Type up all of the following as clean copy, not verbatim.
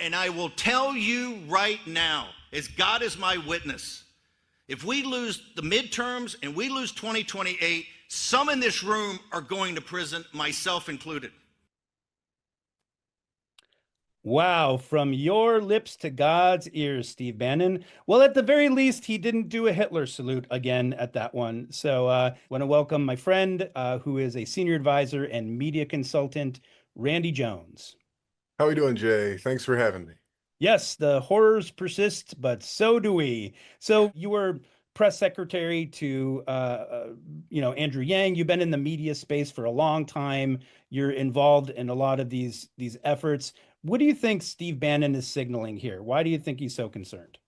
And I will tell you right now, as God is my witness, if we lose the midterms and we lose 2028, some in this room are going to prison, myself included. Wow, from your lips to God's ears, Steve Bannon. Well, at the very least, he didn't do a Hitler salute again at that one. So I want to welcome my friend, who is a senior advisor and media consultant, Randy Jones. How are you doing, Jay? Thanks for having me. Yes, the horrors persist, but so do we. So you were press secretary to, Andrew Yang. You've been in the media space for a long time. You're involved in a lot of these efforts. What do you think Steve Bannon is signaling here? Why do you think he's so concerned?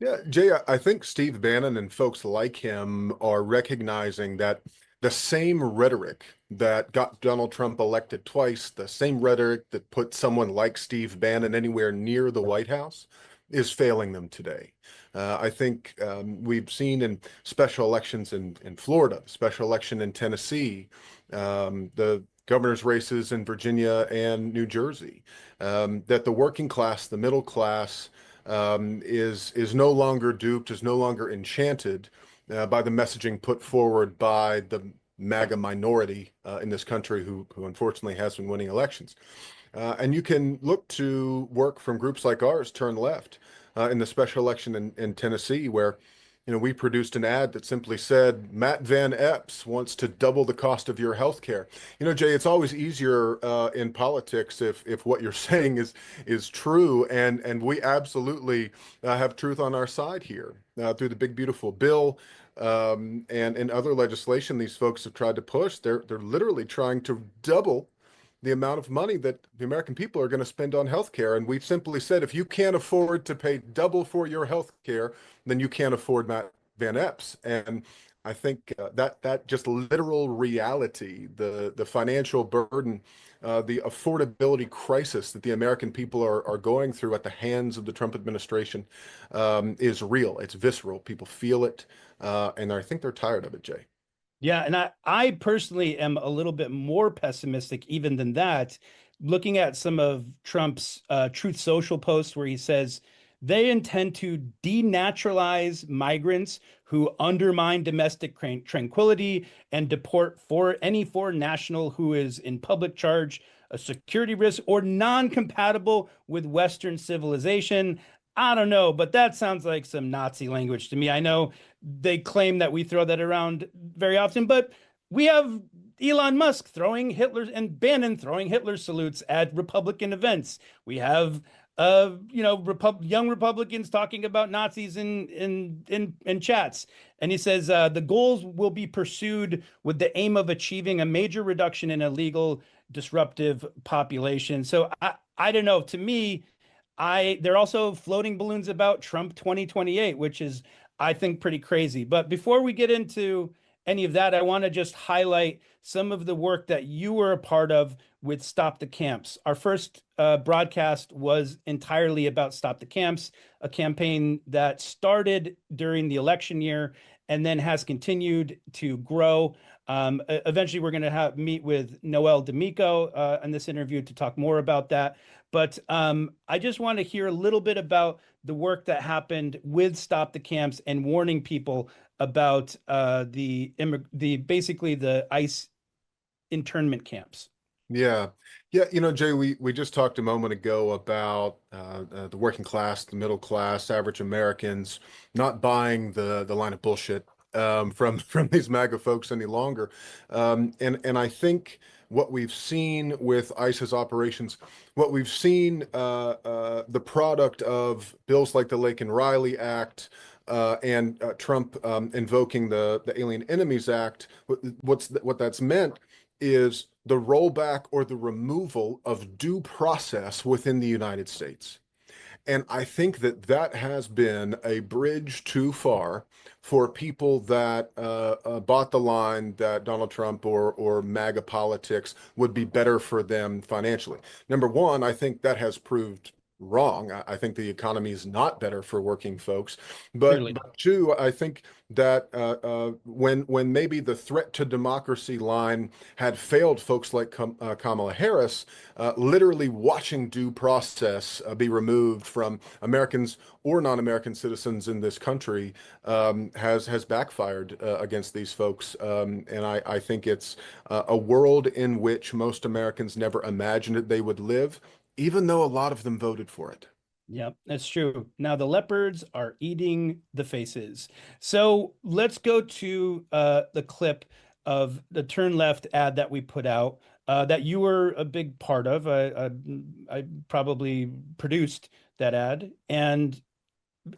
Yeah, Jay, I think Steve Bannon and folks like him are recognizing that the same rhetoric that got Donald Trump elected twice, the same rhetoric that put someone like Steve Bannon anywhere near the White House, is failing them today. I think we've seen in special elections in Florida, special election in Tennessee, the governor's races in Virginia and New Jersey, that the working class, the middle class, is no longer duped, is no longer enchanted by the messaging put forward by the MAGA minority in this country who unfortunately has been winning elections. And you can look to work from groups like ours, Turn Left, in the special election in Tennessee, where we produced an ad that simply said, Matt Van Epps wants to double the cost of your health care. Jay, it's always easier in politics if what you're saying is true, and we absolutely have truth on our side here. Through the big beautiful bill and other legislation these folks have tried to push, they're literally trying to double the amount of money that the American people are going to spend on healthcare. And we've simply said, if you can't afford to pay double for your healthcare, then you can't afford Matt Van Epps. And I think that just literal reality, the financial burden, the affordability crisis that the American people are going through at the hands of the Trump administration is real. It's visceral. People feel it. And I think they're tired of it, Jay. Yeah, and I personally am a little bit more pessimistic even than that, looking at some of Trump's Truth Social posts where he says they intend to denaturalize migrants who undermine domestic tranquility and deport for any foreign national who is in public charge, a security risk, or non-compatible with Western civilization. I don't know, but that sounds like some Nazi language to me. I know they claim that we throw that around very often, but we have Elon Musk throwing Hitler and Bannon throwing Hitler salutes at Republican events. We have young Republicans talking about Nazis in chats. And he says the goals will be pursued with the aim of achieving a major reduction in illegal disruptive population. So I don't know. To me, they're also floating balloons about Trump 2028, which is, I think, pretty crazy. But before we get into any of that, I want to just highlight some of the work that you were a part of with Stop the Camps. Our first broadcast was entirely about Stop the Camps, a campaign that started during the election year and then has continued to grow. Eventually, we're going to meet with Noel D'Amico in this interview to talk more about that. But I just want to hear a little bit about the work that happened with Stop the Camps and warning people about basically the ICE internment camps. Yeah. Yeah. Jay, we just talked a moment ago about the working class, the middle class, average Americans not buying the line of bullshit from these MAGA folks any longer. And I think what we've seen with ICE's operations, what we've seen the product of bills like the Laken Riley Act, and Trump invoking the Alien Enemies Act, what that's meant is the rollback or the removal of due process within the United States. And I think that has been a bridge too far for people that bought the line that Donald Trump or MAGA politics would be better for them financially. Number one, I think that has proved wrong. I think the economy is not better for working folks, Clearly but two, I think that when maybe the threat to democracy line had failed folks like Kamala Harris, literally watching due process be removed from Americans or non-American citizens in this country has backfired against these folks, and I think it's a world in which most Americans never imagined that they would live, even though a lot of them voted for it. Yep, that's true. Now the leopards are eating the faces. So let's go to the clip of the Turn Left ad that we put out that you were a big part of. I probably produced that ad, and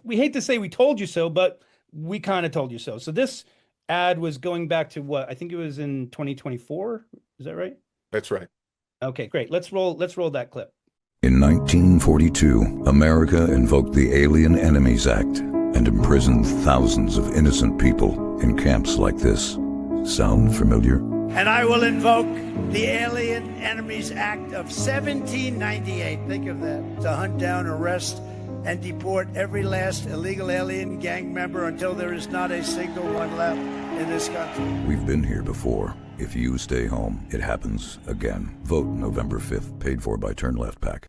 we hate to say we told you so, but we kind of told you so. So this ad was going back to what? I think it was in 2024. Is that right? That's right. Okay, great. Let's roll that clip. In 1942, America invoked the Alien Enemies Act and imprisoned thousands of innocent people in camps like this. Sound familiar? And I will invoke the Alien Enemies Act of 1798. Think of that. To hunt down, arrest, and deport every last illegal alien gang member until there is not a single one left in this country. We've been here before. If you stay home, it happens again. Vote November 5th, paid for by Turn Left PAC.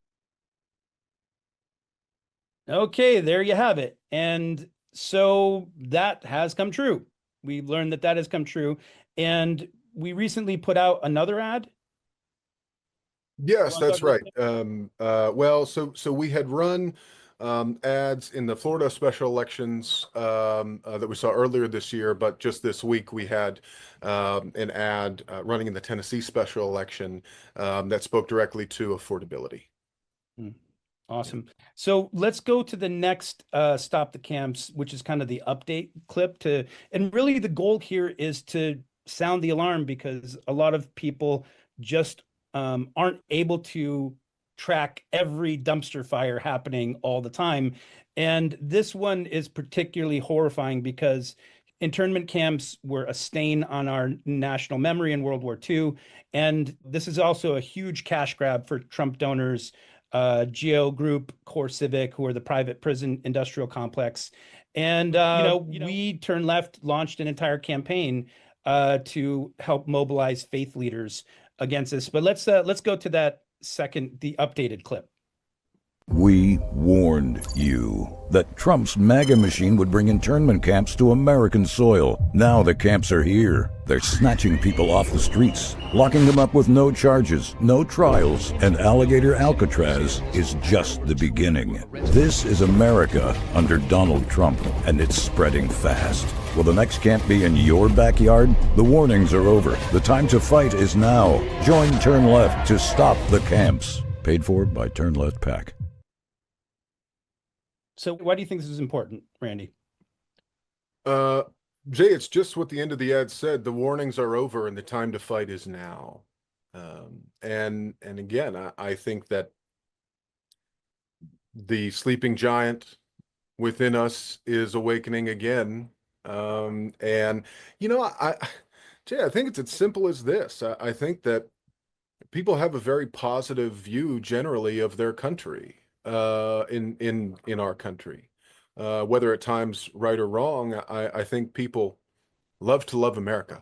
Okay, there you have it. And so that has come true. We've learned that has come true. And we recently put out another ad. Yes, that's right. Well, so we had run ads in the Florida special elections that we saw earlier this year, but just this week we had an ad running in the Tennessee special election that spoke directly to affordability. Awesome. So let's go to the next Stop the Camps, which is kind of the update clip and really the goal here is to sound the alarm because a lot of people just aren't able to track every dumpster fire happening all the time. And this one is particularly horrifying because internment camps were a stain on our national memory in World War II. And this is also a huge cash grab for Trump donors, Geo Group, Core Civic, who are the private prison industrial complex. And, we Turn Left launched an entire campaign to help mobilize faith leaders against this. But let's go to that the updated clip. We warned you that Trump's MAGA machine would bring internment camps to American soil. Now the camps are here. They're snatching people off the streets, locking them up with no charges, no trials, and Alligator Alcatraz is just the beginning. This is America under Donald Trump, and it's spreading fast. Will the next camp be in your backyard? The warnings are over. The time to fight is now. Join Turn Left to stop the camps. Paid for by Turn Left PAC. So why do you think this is important, Randy? Jay, it's just what the end of the ad said. The warnings are over and the time to fight is now. And again, I think that the sleeping giant within us is awakening again. And Jay, I think it's as simple as this. I think that people have a very positive view generally of their country. In our country, whether at times right or wrong, I think people love to love America.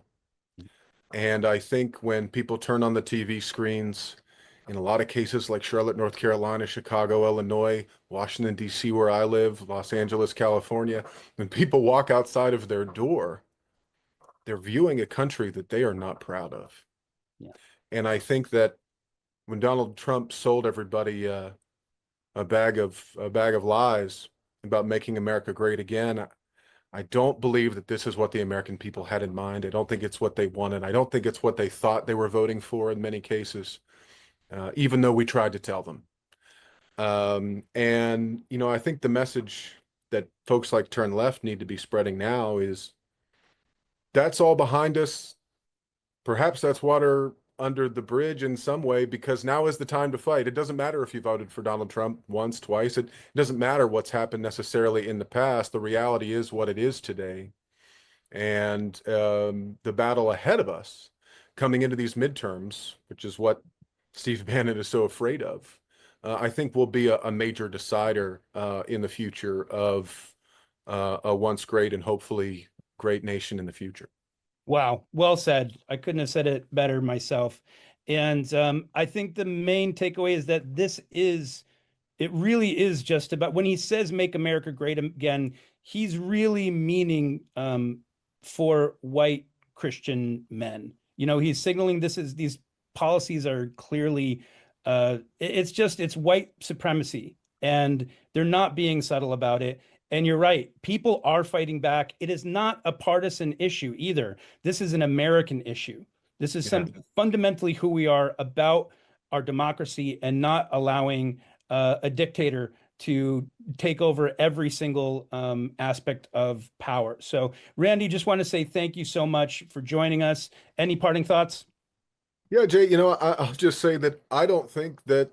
And I think when people turn on the TV screens, in a lot of cases like Charlotte, North Carolina, Chicago, Illinois, Washington, D.C., where I live, Los Angeles, California, when people walk outside of their door, they're viewing a country that they are not proud of. Yeah. And I think that when Donald Trump sold everybody a bag of lies about making America great again, I don't believe that this is what the American people had in mind. I don't think it's what they wanted. I don't think it's what they thought they were voting for in many cases, even though we tried to tell them. And I think the message that folks like Turn Left need to be spreading now is that's all behind us. Perhaps that's water under the bridge in some way, because now is the time to fight. It doesn't matter if you voted for Donald Trump once, twice. It doesn't matter what's happened necessarily in the past. The reality is what it is today. And the battle ahead of us coming into these midterms, which is what Steve Bannon is so afraid of, I think will be a major decider in the future of a once great and hopefully great nation in the future. Wow, well said. I couldn't have said it better myself. And I think the main takeaway is that it really is just about when he says make America great again, he's really meaning for white Christian men. You know, he's signaling these policies are clearly it's white supremacy, and they're not being subtle about it. And you're right, people are fighting back. It is not a partisan issue either. This is an American issue. This is something fundamentally who we are about our democracy and not allowing a dictator to take over every single aspect of power. So, Randy, just want to say thank you so much for joining us. Any parting thoughts? Yeah, Jay, I'll just say that I don't think that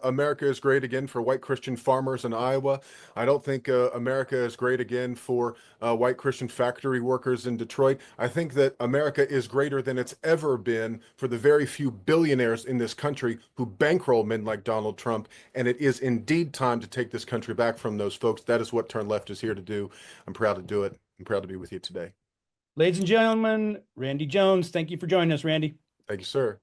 America is great again for white Christian farmers in Iowa. I don't think America is great again for white Christian factory workers in Detroit. I think that America is greater than it's ever been for the very few billionaires in this country who bankroll men like Donald Trump. And it is indeed time to take this country back from those folks. That is what Turn Left is here to do. I'm proud to do it. I'm proud to be with you today. Ladies and gentlemen, Randy Jones, thank you for joining us, Randy. Thank you, sir.